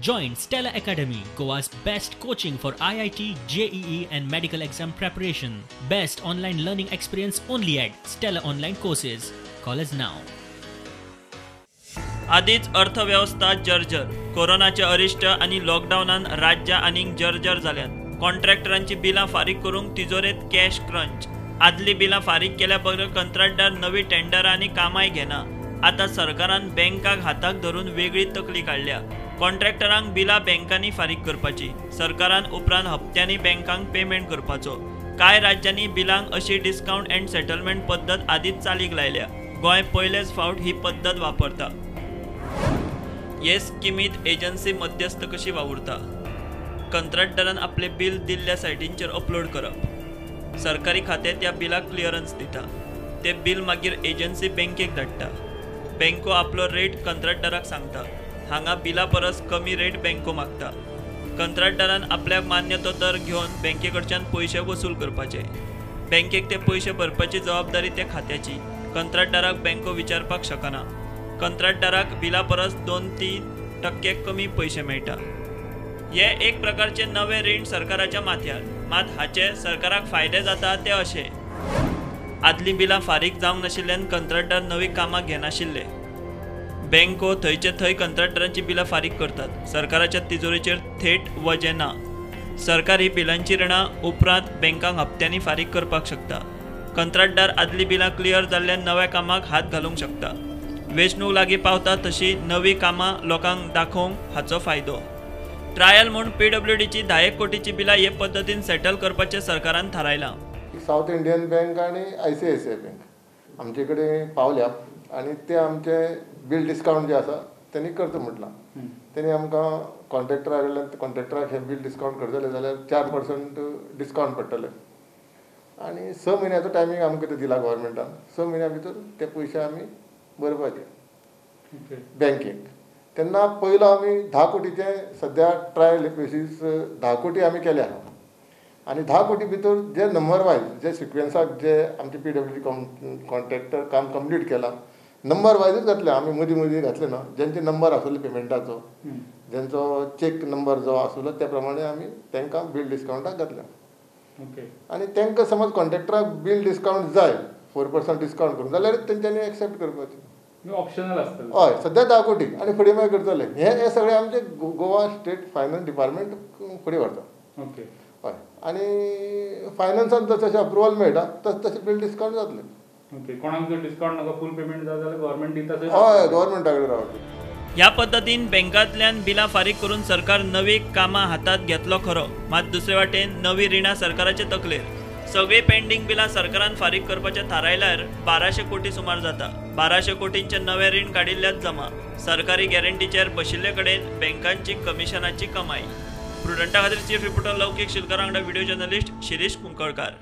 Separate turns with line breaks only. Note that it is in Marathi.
Join Stella Academy, Goa's best coaching for IIT, JEE and medical exam preparation. Best online learning experience only at Stella Online Courses. Call us now.
आधीच अर्थव्यवस्था जर्जर. कोरोनाचे अरिष्ट आणि लॉकडाऊनान राज्य आनीक जर्जर जाल्यात. कॉन्ट्रॅक्टरांची बिलां फारीक करूंक तिजोरेत कॅश क्रंच. आदली बिलां फारीक केल्या बगर कंत्राटदार नवी टेंडर आनी कामाय घेना. आता सरकारान बँकाक हाताक धरून वेगळी तकली काढल्या. कॉन्ट्रॅक्टरांक बिलां बँकांनी फारीक करपाची. सरकारान उपरांत हप्त्यांनी बँकांक पेमेंट करपाचो. कांय राज्यांनी बिलांक अशी डिस्काउंट अँड सेटलमेंट पद्दत आदींच चालीक लायल्या. गोंय पयलेच फावट ही पद्दत वापरता. हे स्किमीत एजन्सी मध्यस्थ कशी वावुरता. कंत्राटदारान आपले बिल दिल्ल्या सायटींचेर अपलोड करप. सरकारी खातें त्या बिलाक क्लियरन्स दिता. ते बिल मागीर एजन्सी बँकेक धाडटा. बँको आपलो रेट कंत्राटदाराक सांगता. हांगा बिला परस कमी रेट बँको मागता. कंत्राटदारान आपल्याक मान्य तो दर घेवन बँके कडच्यान पयशे वसूल करपाचे. बँकेक ते पयशे भरपाची जबाबदारी ते खात्याची. कंत्राटदाराक बँको विचारपाक शकना. कंत्राटदाराक बिला परस 2-3% कमी पयशे मेळटा. हे एक प्रकारचे नवे रीण सरकाराच्या माथ्यार. मात हाचे सरकाराक फायदे जाता ते अशे. आदली बिलां फारीक जावंक नाशिल्ल्यान कंत्राटदार नवी कामां घेनाशिल्ले. बँको थंयचे थंय कंत्राटदारांची बिलां फारीक करतात. सरकाराच्या तिजोरीचेर थेट वजें ना. सरकार ही बिलांची रिणां उपरांत बँकांक हप्त्यांनी फारीक करपाक शकता. कंत्राटदार आदली बिलां क्लियर जाल्ल्यान नव्या कामाक हात घालूंक शकता. वेंचणूक लागीं पावता तशी नवी कामां लोकांक दाखोवंक हाचो फायदो. ट्रायल म्हूण PWDची 10 कोटीची बिलां हे पद्दतीन सेटल करपाचें सरकारान थारायलां.
साऊथ इंडियन बँक आणि ICICI बँक आमचे कडेन पावल्या आणि ते आमचे बिल डिस्काउंट जे आसा त्यांनी करता म्हटलां. त्यांनी आमकां कॉन्ट्रॅक्टरा कडल्यान कॉन्ट्रॅक्टराक हे बिल डिस्काउंट करतले जाल्यार 4% डिस्काउंट पडटले. आणि 6 म्हयन्याचो टायमींग आमकां ते दिला गव्हर्मेंटान. 6 म्हयन्या भितर ते पयशे आमी भरपाचे बँकेक. तेन्ना पयलो आमी 10 कोटीचे सद्या ट्रायल बेसीस 10 कोटी आमी केल्या. आणि 10 कोटी भितर जे नंबर वायज जे सिक्वेन्साक जे आमचे PWD कॉन्ट्रॅक्टर काम कंप्लीट केला नंबर वायजच घातले. आमी मदीं मदीं घातले ना. ज्यांचे नंबर आसले पेमेंटाचो ज्यांचो चेक नंबर जो आसलो त्या प्रमाणे आमी तांकां बिल डिस्काउंटाक घातल्या. आणि तांकां समज कॉन्ट्रॅक्टराक बिल डिस्काउंट जाय 4% डिस्काउंट करून जाल्यार तेंच्यांनी एक्सेप्ट करपाचें.
ऑप्शनल आसतलें.
हय सद्या 10 कोटी आणि फुडें मागीर करतले. हे सगळे आमचे गोवा स्टेट फायनान्स डिपार्टमेंट फुडें व्हरता. हय आणि फायनान्सान जशें अप्रुवल मेळटा तशें बिल डिस्काउंट जातलें.
कोणाक जर डिस्काउंट नाका फूल पेमेंट जाय जाल्यार गव्हर्मेंट दिता.
हय गव्हर्मेंटा कडेन रावता.
ह्या पद्दतीन बँकांतल्यान बिलां फारीक करून सरकार नवी कामां हातांत घेतलो खरो. मात दुसरे वाटेन नवी रिणां सरकाराचे तकलेर. सगळी पेंडींग बिलां सरकारान फारीक करपाचे थारायल्यार 1200 कोटी सुमार जाता. 1200 कोटींचे नवे रीण काडिल्ल्यात जमा. सरकारी गॅरंटीचेर बशिल्ले कडेन बँकांची कमिशनाची कमाई. प्रुडंटा खातीर चीफ रिपोर्टर लौकीक शिलकर वांगडा व्हिडिओ जर्नलिस्ट शिरीश कुंकळकार.